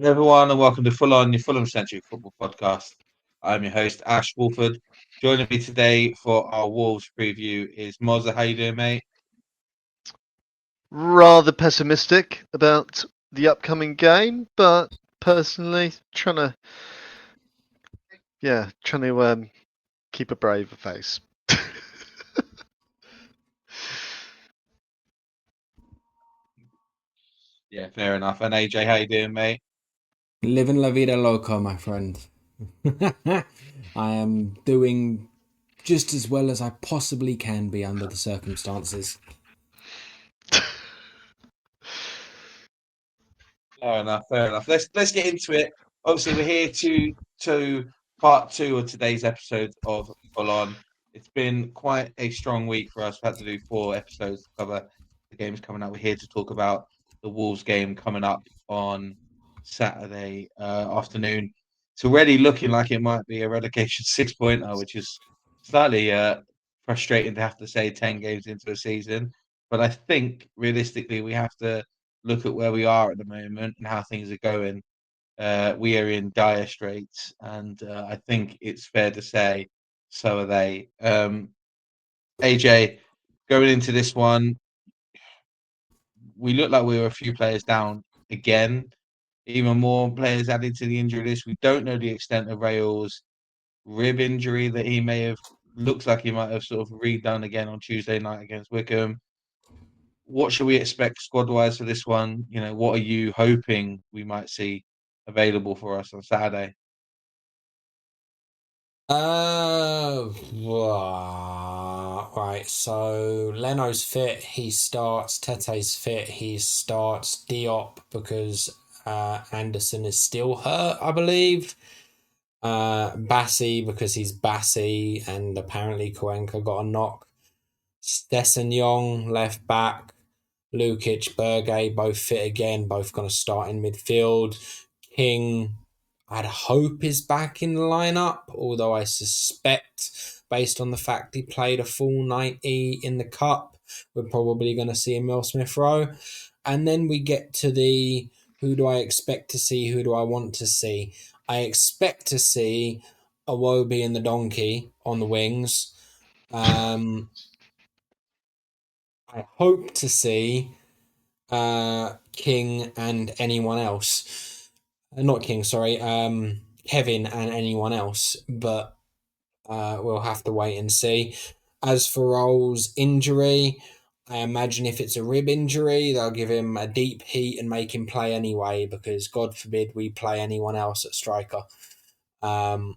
Hello everyone, and welcome to Full-on, your Fulham-centric football podcast. I'm your host, Ash Woolford. Joining me today for our Wolves preview is Mozza. How you doing, mate? Rather pessimistic about the upcoming game, but personally trying to keep a brave face. Yeah, fair enough. And AJ, how you doing, mate? Living la vida loca, my friend. I am doing just as well as I possibly can be under the circumstances. Fair enough, fair enough. Let's get into it. Obviously, we're here to part two of today's episode of Full-on. It's been quite a strong week for us. We've had to do 4 episodes to cover the games coming up. We're here to talk about the Wolves game coming up on Saturday afternoon. It's already looking like it might be a relegation 6-pointer, which is slightly frustrating to have to say 10 games into a season. But I think realistically, we have to look at where we are at the moment and how things are going. We are in dire straits, and I think it's fair to say so are they. AJ, going into this one, we look like we were a few players down again. Even more players added to the injury list. We don't know the extent of Rail's rib injury that he may have. Looks like he might have sort of redone again on Tuesday night against Wickham. What should we expect squad wise for this one? You know, what are you hoping we might see available for us on Saturday? Right. So Leno's fit. He starts. Tete's fit. He starts. Diop because Anderson is still hurt, I believe. Bassi because he's Bassi, and apparently Cuenca got a knock. Young left back. Lukic, Berge, both fit again, both going to start in midfield. King, I'd hope is back in the lineup, although I suspect, based on the fact he played a full 90 in the cup, we're probably going to see Emil Smith Rowe. And then we get to the who do I expect to see, who do I want to see. I expect to see Iwobi and the Donkey on the wings. I hope to see King and anyone else. Not King, sorry. Kevin and anyone else, but we'll have to wait and see. As for Roll's injury, I imagine if it's a rib injury, they'll give him a deep heat and make him play anyway, because God forbid we play anyone else at striker. But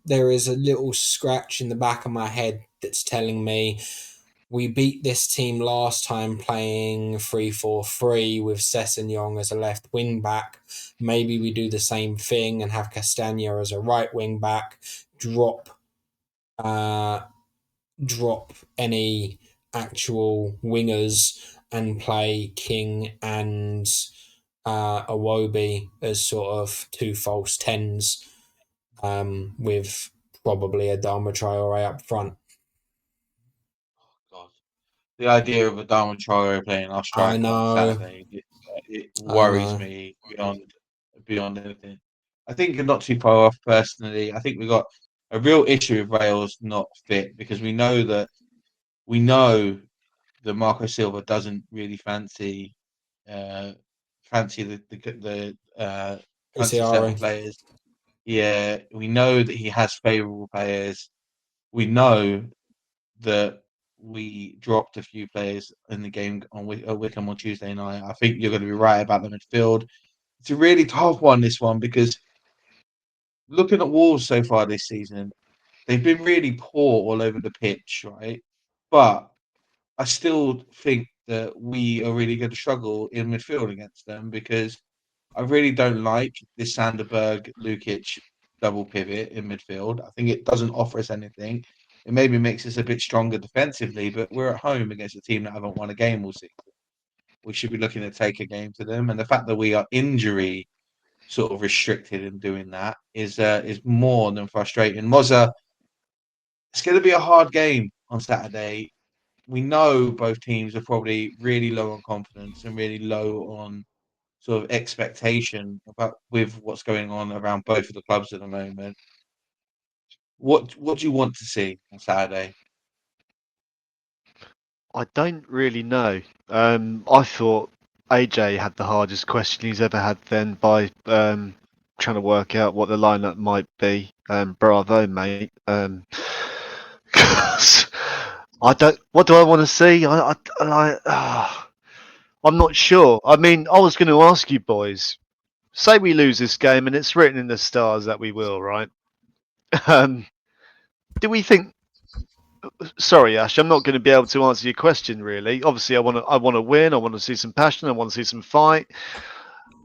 there is a little scratch in the back of my head that's telling me we beat this team last time playing 3-4-3 with Sessegnon as a left wing back. Maybe we do the same thing and have Castagna as a right wing back. Drop any actual wingers and play King and Iwobi as sort of two false tens, with probably a Adama Traore up front. God, the idea of Adama Traore playing our striker on Saturday, it worries me beyond anything. I think you're not too far off personally. I think we've got a real issue with Rails not fit because we know that Marco Silva doesn't really uh, fancy the fancy certain players. Yeah, we know that he has favourable players. We know that we dropped a few players in the game on Wickham on Tuesday night. I think you're going to be right about the midfield. It's a really tough one, this one, because looking at Wolves so far this season, they've been really poor all over the pitch, right? But I still think that we are really going to struggle in midfield against them because I really don't like this Sanderberg Lukic double pivot in midfield. I think it doesn't offer us anything. It maybe makes us a bit stronger defensively, but we're at home against a team that haven't won a game all season. We should be looking to take a game to them, and the fact that we are injury sort of restricted in doing that is more than frustrating. Mozza, it's going to be a hard game on Saturday. We know both teams are probably really low on confidence and really low on sort of expectation about with what's going on around both of the clubs at the moment. What do you want to see on Saturday? I don't really know. I thought AJ had the hardest question he's ever had then by trying to work out what the lineup might be. Bravo, mate. 'Cause I don't. What do I want to see? I'm not sure. I mean, I was going to ask you boys. Say we lose this game, and it's written in the stars that we will, right? Do we think? Sorry, Ash, I'm not going to be able to answer your question. Really, obviously, I want to win. I want to see some passion. I want to see some fight.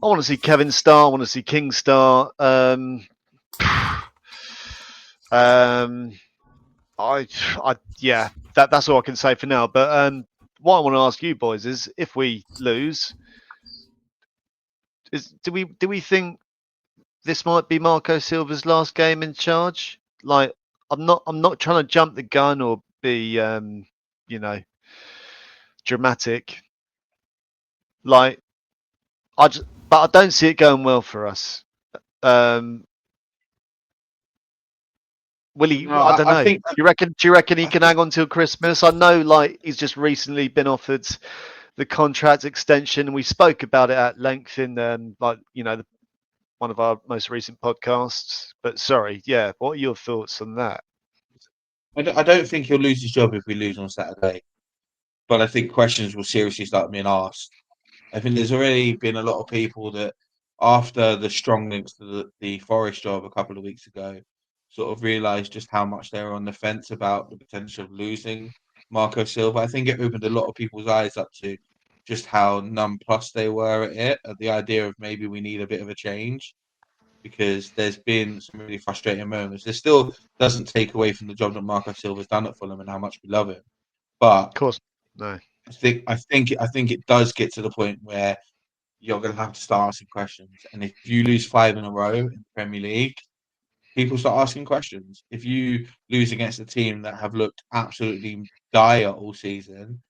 I want to see Kevin Star. I want to see King Star. Yeah, that's all I can say for now. But what I want to ask you boys is, if we lose, do we think this might be Marco Silva's last game in charge? Like, I'm not trying to jump the gun or be dramatic. Like, but I don't see it going well for us. Will he? No, I don't know. I think Do you reckon he I can think hang on till Christmas? I know, like, he's just recently been offered the contract extension, and we spoke about it at length in one of our most recent podcasts. But sorry, yeah, what are your thoughts on that? I don't think he'll lose his job if we lose on Saturday, but I think questions will seriously start being asked. I think there's already been a lot of people that, after the strong links to the Forest job a couple of weeks ago, sort of realised just how much they were on the fence about the potential of losing Marco Silva. I think it opened a lot of people's eyes up to just how nonplussed they were at the idea of maybe we need a bit of a change, because there's been some really frustrating moments. It still doesn't take away from the job that Marco Silva's done at Fulham and how much we love him, but Of course, no. I think it does get to the point where you're going to have to start asking questions. And if you lose 5 in a row in the Premier League, people start asking questions. If you lose against a team that have looked absolutely dire all season,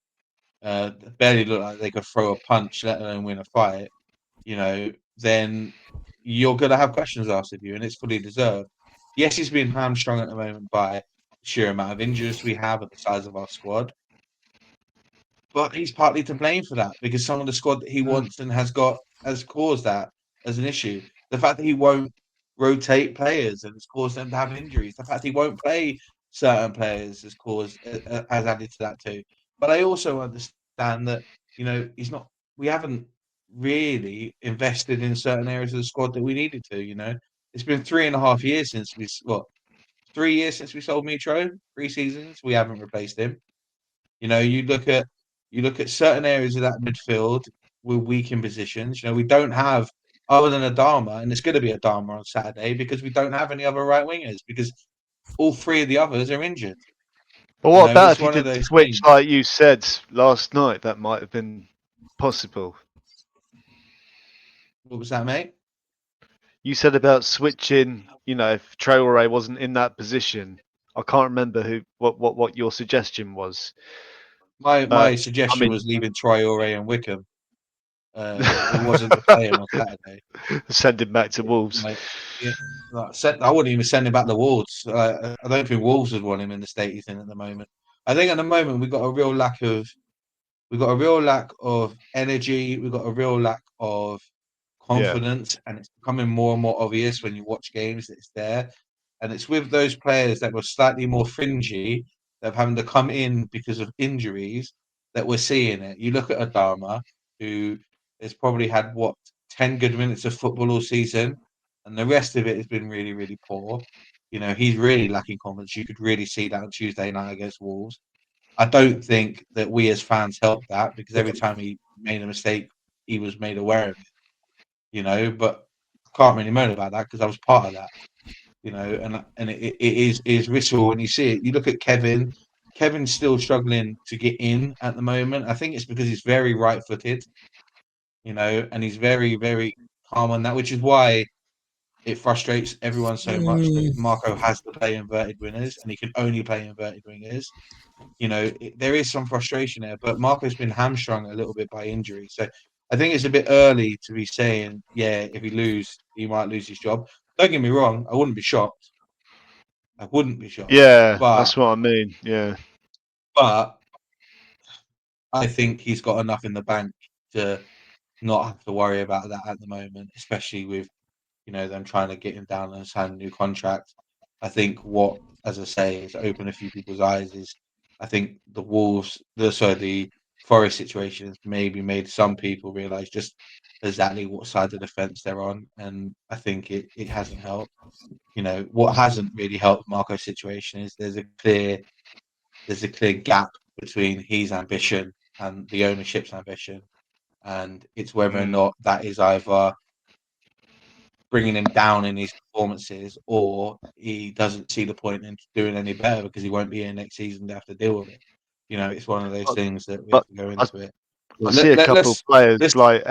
barely look like they could throw a punch, let alone win a fight, then you're going to have questions asked of you, and it's fully deserved. Yes, he's been hamstrung at the moment by the sheer amount of injuries we have at the size of our squad. But he's partly to blame for that, because some of the squad that he wants and has got has caused that as an issue. The fact that he won't rotate players and has caused them to have injuries. The fact he won't play certain players has added to that too. But I also understand that he's not. We haven't really invested in certain areas of the squad that we needed to. It's been 3.5 years since 3 years since we sold Mitro. 3 seasons we haven't replaced him. You look at certain areas of that midfield, we're weak in positions. We don't have, other than Adama, and it's going to be Adama on Saturday, because we don't have any other right wingers, because all 3 of the others are injured. But what about It's if you one of did those switch things. like you said last night? That might have been possible. What was that, mate? You said about switching. If Traore wasn't in that position, I can't remember what your suggestion was. My I suggestion mean, was leaving Traore and Wickham. It wasn't to play him on Saturday. send him back to Wolves. Yeah, I wouldn't even send him back to Wolves. I don't think Wolves would want him in the state he's in at the moment. I think at the moment we've got a real lack of energy. We've got a real lack of Yeah, confidence, and it's becoming more and more obvious when you watch games that it's there. And it's with those players that were slightly more fringy, that have having to come in because of injuries, that we're seeing it. You look at Adama, who has probably had 10 good minutes of football all season, and the rest of it has been really, really poor. He's really lacking confidence. You could really see that on Tuesday night against Wolves. I don't think that we as fans helped that, because every time he made a mistake, he was made aware of it. But I can't really moan about that, because I was part of that. And it is visceral when you see it. You look at Kevin. Kevin's still struggling to get in at the moment. I think it's because he's very right-footed, and he's very, very calm on that, which is why it frustrates everyone so much that Marco has to play inverted wingers, and he can only play inverted wingers. There is some frustration there, but Marco's been hamstrung a little bit by injury. So I think it's a bit early to be saying, yeah, if he might lose his job. Don't get me wrong, I wouldn't be shocked. Yeah, But that's what I mean. Yeah. I think he's got enough in the bank to not have to worry about that at the moment, especially with them trying to get him down and sign a new contract. I think what, as I say, has opened a few people's eyes is I think the Forest situation has maybe made some people realise just exactly what side of the fence they're on, and I think it hasn't helped. What hasn't really helped Marco's situation is there's a clear gap between his ambition and the ownership's ambition, and it's whether or not that is either bringing him down in his performances, or he doesn't see the point in doing any better because he won't be here next season to have to deal with it. It's one of those things that we have But to go into it. I see a couple of players like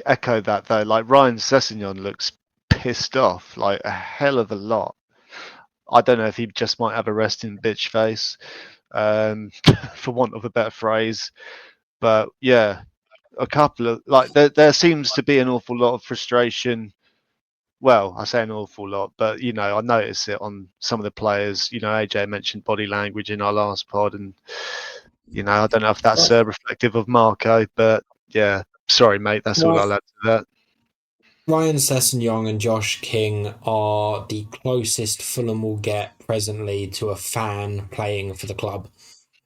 echo that though. Like Ryan Sessegnon looks pissed off, like a hell of a lot. I don't know if he just might have a resting bitch face, for want of a better phrase. But yeah, a couple of like there seems to be an awful lot of frustration. Well, I say an awful lot, but I notice it on some of the players. AJ mentioned body language in our last pod, and I don't know if that's reflective of Marco, but yeah, sorry, mate, that's all I'll add to that. Ryan Sessegnon and Josh King are the closest Fulham will get presently to a fan playing for the club,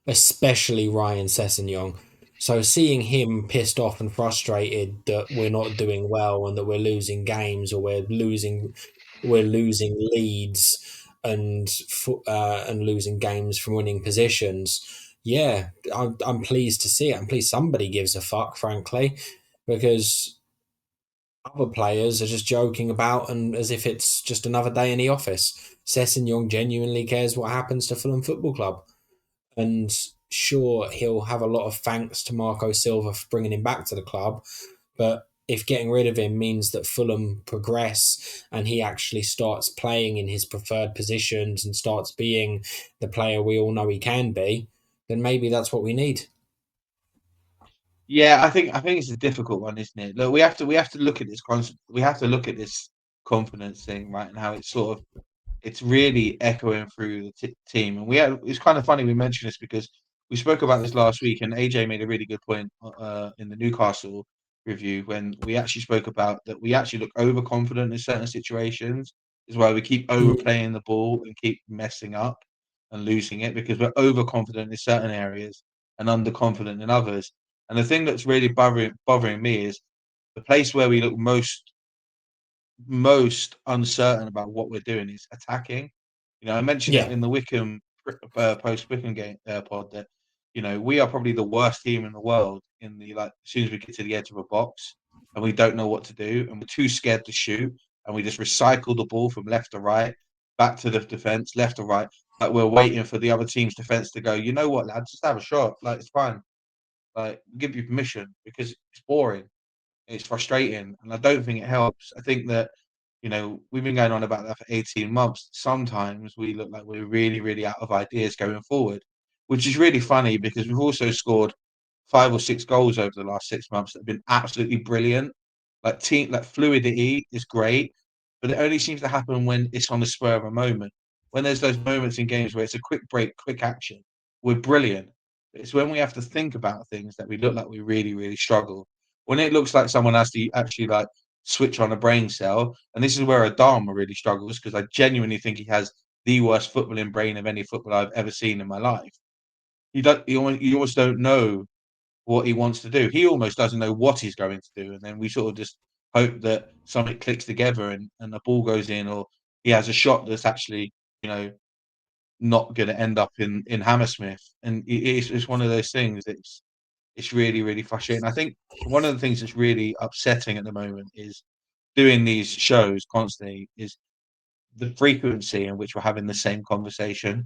especially Ryan Sessegnon. So seeing him pissed off and frustrated that we're not doing well and that we're losing games, or we're losing leads and losing games from winning positions. Yeah, I'm pleased to see it. I'm pleased somebody gives a fuck, frankly, because other players are just joking about and as if it's just another day in the office. Sessegnon genuinely cares what happens to Fulham Football Club. And sure, he'll have a lot of thanks to Marco Silva for bringing him back to the club. But if getting rid of him means that Fulham progress and he actually starts playing in his preferred positions and starts being the player we all know he can be, then maybe that's what we need. Yeah, I think it's a difficult one, isn't it? Look, we have to look at this we have to look at this confidence thing, right, and how it's really echoing through the team. And it's kind of funny we mentioned this because we spoke about this last week, and AJ made a really good point in the Newcastle review when we actually spoke about that we actually look overconfident in certain situations, is why we keep overplaying the ball and keep messing up and losing it because we're overconfident in certain areas and underconfident in others. And the thing that's really bothering me is the place where we look most uncertain about what we're doing is attacking. I mentioned it in the Wickham post Wickham game pod that we are probably the worst team in the world in the as soon as we get to the edge of a box and we don't know what to do and we're too scared to shoot and we just recycle the ball from left to right, back to the defense, left to right. Like we're waiting for the other team's defense to go, you know what, lads, just have a shot. Like it's fine. Like give you permission because it's boring. It's frustrating, and I don't think it helps. I think that we've been going on about that for 18 months. Sometimes we look like we're really, really out of ideas going forward, which is really funny because we've also scored 5 or 6 goals over the last 6 months that have been absolutely brilliant. Like fluidity is great, but it only seems to happen when it's on the spur of a moment. When there's those moments in games where it's a quick break, quick action, we're brilliant. It's when we have to think about things that we look like we really, really struggle. When it looks like someone has to actually switch on a brain cell, and this is where Adama really struggles because I genuinely think he has the worst footballing brain of any footballer I've ever seen in my life. You almost don't know what he wants to do. He almost doesn't know what he's going to do, and then we sort of just hope that something clicks together and the ball goes in, or he has a shot that's actually not going to end up in Hammersmith. And it's one of those things. It's really, really frustrating. I think one of the things that's really upsetting at the moment is doing these shows constantly is the frequency in which we're having the same conversation,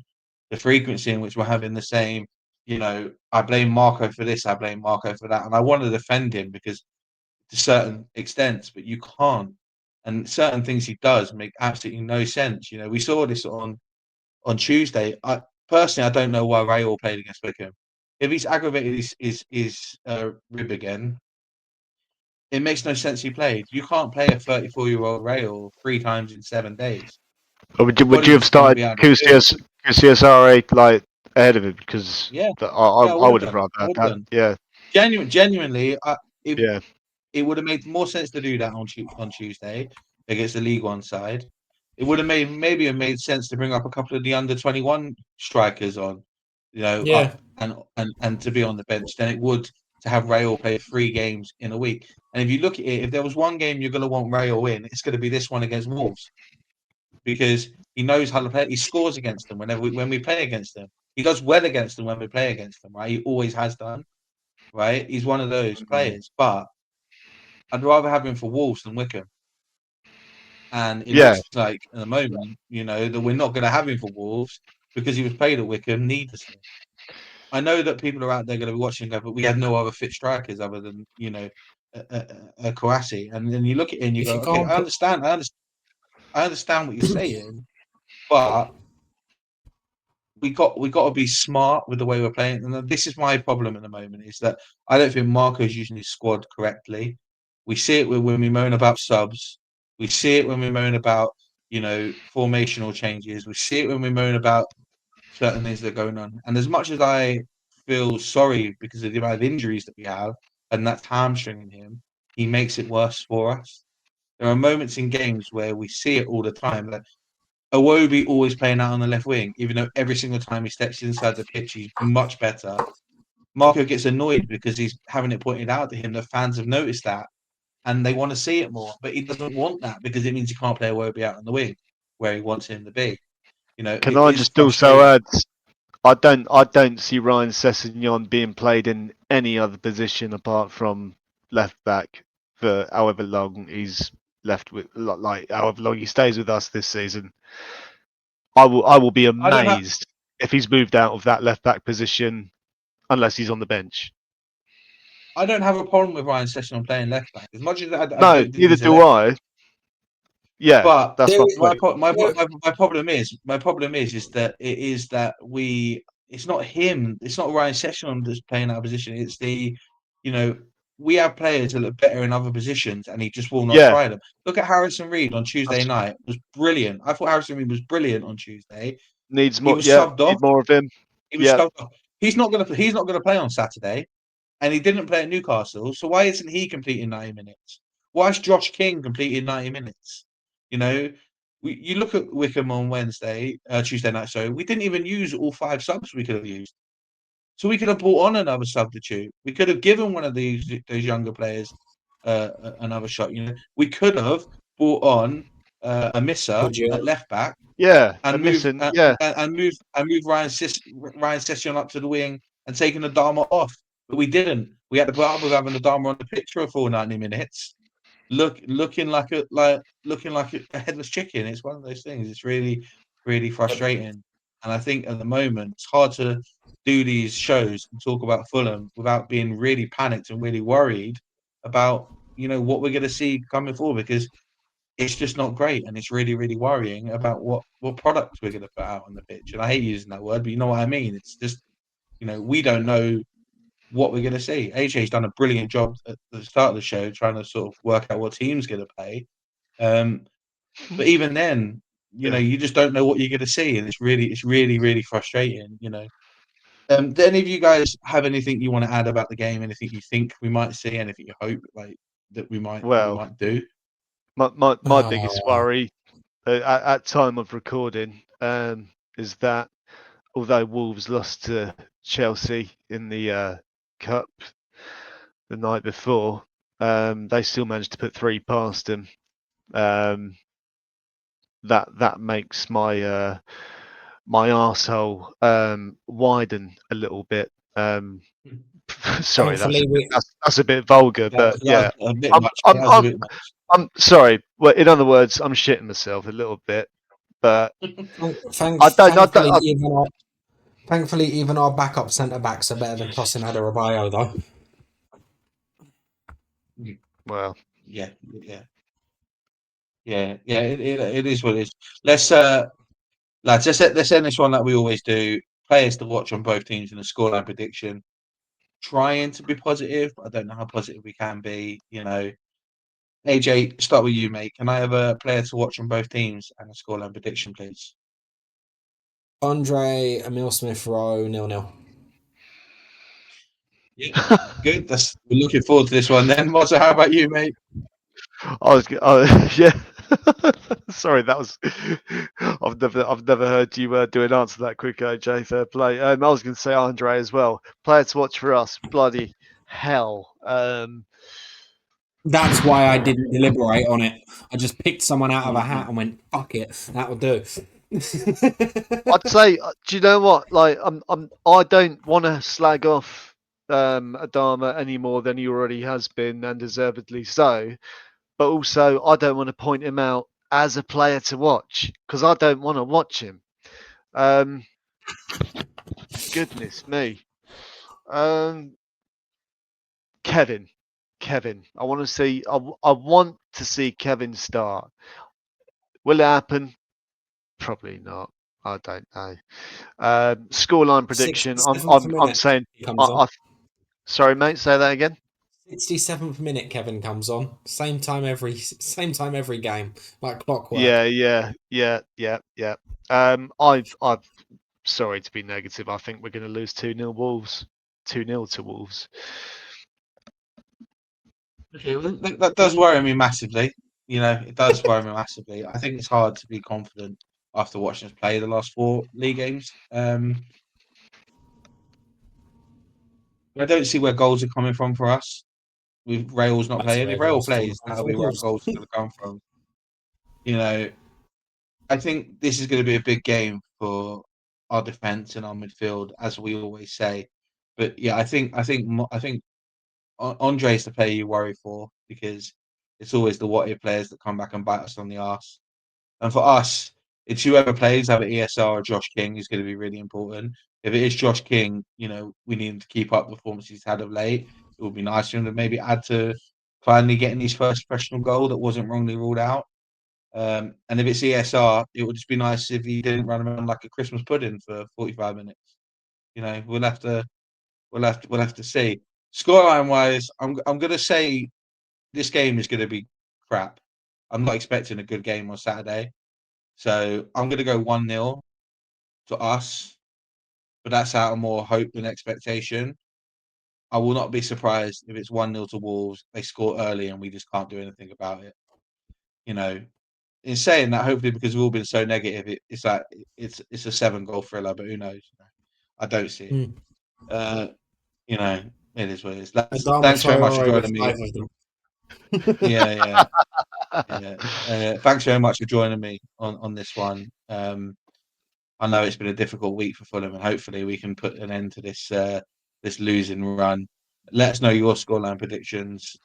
the frequency in which we're having the same, I blame Marco for this, I blame Marco for that. And I want to defend him because to certain extents, but you can't. And certain things he does make absolutely no sense. We saw this on Tuesday. Personally, I don't know why Raul played against Wickham. If he's aggravated his rib again, it makes no sense he played. You can't play a 34-year-old Rail 3 times in 7 days. Or would you have Body's gonna started be out of the field. QCSRA like ahead of him? Because Yeah, I would would have have done. rather I had would have that. done. Yeah, Genuinely, yeah. it would have made more sense to do that on Tuesday against the League One side. It would have made sense to bring up a couple of the under-21 strikers on, Yeah. and to be on the bench than it would to have Rail play 3 games in a week. And if you look at it, if there was one game you're going to want Rail in, it's going to be this one against Wolves, because he knows how to play. He scores against them when we play against them. He does well against them when we play against them, right? He always has done, right? He's one of those players, but I'd rather have him for Wolves than Wickham. And it Yeah. looks like at the moment, that we're not going to have him for Wolves because he was paid at Wickham needlessly. I know that people are out there going to be watching, but we have no other fit strikers other than a Kouassi. And then you look at it and you If go, you okay, can't I put, understand what you're saying, but we got to be smart with the way we're playing. And this is my problem at the moment, is that I don't think Marco's using his squad correctly. We see it when we moan about subs. We see it when we moan about formational changes. We see it when we moan about certain things that are going on. And as much as I feel sorry because of the amount of injuries that we have, and that's hamstringing him, he makes it worse for us. There are moments in games where we see it all the time. That Iwobi always playing out on the left wing, even though every single time he steps inside the pitch, he's much better. Marco gets annoyed because he's having it pointed out to him that fans have noticed that and they want to see it more, but he doesn't want that because it means he can't play Iwobi out on the wing where he wants him to be. Can It I is just also frustrating. add? I don't see Ryan Sessegnon being played in any other position apart from left back for however long he's left with, like however long he stays with us this season. I will be I don't have. amazed if he's moved out of that left back position unless he's on the bench. I don't have a problem with Ryan Sessegnon playing left back as much as I No, don't think neither he's a do left. I. Yeah, But that's there, my my point. problem is that it's not him. It's not Ryan Sessegnon that's playing that position. It's you know, we have players that look better in other positions, and he just will not Yeah, try them. Look at Harrison Reed on Tuesday that's, night. It was brilliant. I thought Harrison Reed was brilliant on Tuesday. needs He more. was Yeah, subbed off. need more of him. He was Yeah, subbed off. He's not gonna play on Saturday, and he didn't play at Newcastle. So why isn't he completing 90 minutes? Why is Josh King completing 90 minutes? You know, you look at Wickham on Tuesday night. So we didn't even use all 5 subs we could have used. So we could have brought on another substitute. We could have given one of those younger players another shot. We could have brought on a misser would you? at left back yeah, and and moved missing. Yeah, Ryan Sessegnon up to the wing and taken the Adama off. But we didn't. We had to put up with having the Adama on the pitch for a full 90 minutes. Looking like a headless chicken. It's one of those things. It's really, really frustrating. And I think at the moment it's hard to do these shows and talk about Fulham without being really panicked and really worried about what we're going to see coming forward, because it's just not great, and it's really, really worrying about what products we're going to put out on the pitch. And I hate using that word, but you know what I mean. It's just we don't know what we're going to see. AJ's done a brilliant job at the start of the show trying to sort of work out what team's going to play. But even then, yeah. you just don't know what you're going to see, and it's really, really frustrating. Do any of you guys have anything you want to add about the game? Anything you think we might see? Anything you hope that we might Well, do? my biggest Oh, worry at time of recording is that although Wolves lost to Chelsea in the cup the night before, they still managed to put 3 past them. That makes my my arsehole widen a little bit. Sorry, thankfully, that's a bit vulgar, but That yeah, was a bit I'm much. I'm That was a I'm, bit much. I'm sorry. Well, in other words, I'm shitting myself a little bit, but I don't. I don't thankfully, even our backup centre backs are better than Tosin Adarabioyo, though. well, Yeah, yeah, yeah. It is what it is. Let's lads. Let's end this one like we always do. Players to watch on both teams in the scoreline prediction. Trying to be positive. I don't know how positive we can be. AJ, start with you, mate. Can I have a player to watch on both teams and a scoreline prediction, please? Andre, Emil Smith-Rowe, 0-0. Yeah, good. We're looking forward to this one then. Mozza, how about you, mate? Yeah. Sorry, that was. I've never heard you do an answer that quick, AJ. Fair play. I was going to say Andre as well. Player to watch for us. Bloody hell. That's why I didn't deliberate on it. I just picked someone out of a hat and went, "Fuck it, that'll do." I'd say, do you know what? Like, I don't want to slag off Adama any more than he already has been, and deservedly so. But also, I don't want to point him out as a player to watch because I don't want to watch him. Goodness me. Kevin. I want to see. I want to see Kevin start. Will it happen? Probably not. I don't know. Scoreline prediction. 67th I'm minute saying. he comes on. Sorry, mate. Say that again. 67th minute, Kevin comes on. Same time every game, like clockwork. Yeah. I've sorry to be negative. I think we're going to lose 2-0 Wolves. 2-0 to Wolves. Okay, well, that does worry me massively. It does worry me massively. I think it's hard to be confident after watching us play the last 4 league games. I don't see where goals are coming from for us. With Rail's not playing. If Rail plays, that'll be where our goals are going to come from. I think this is going to be a big game for our defence and our midfield, as we always say. But yeah, I think Andre's the player you worry for because it's always the what if players that come back and bite us on the arse. And for us, it's whoever plays, either ESR or Josh King, is going to be really important. If it is Josh King, we need him to keep up the performance he's had of late. It would be nice for him to maybe add to finally getting his first professional goal that wasn't wrongly ruled out. And if it's ESR, it would just be nice if he didn't run around like a Christmas pudding for 45 minutes. We'll have to see. Scoreline wise, I'm going to say this game is going to be crap. I'm not expecting a good game on Saturday. So I'm going to go 1-0 to us, but that's out of more hope than expectation. I will not be surprised if it's 1-0 to Wolves. They score early and we just can't do anything about it. In saying that, hopefully because we've all been so negative, it's like it's a 7-goal thriller, but who knows? I don't see it. It is what it is. Thanks very much for joining me. Yeah. Thanks very much for joining me on this one. I know it's been a difficult week for Fulham, and hopefully we can put an end to this losing run. Let us know your scoreline predictions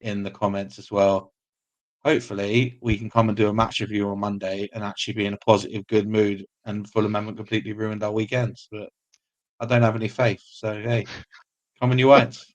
in the comments as well. Hopefully we can come and do a match review on Monday and actually be in a positive, good mood, and Fulham haven't completely ruined our weekends. But I don't have any faith, so hey, come on, you won't.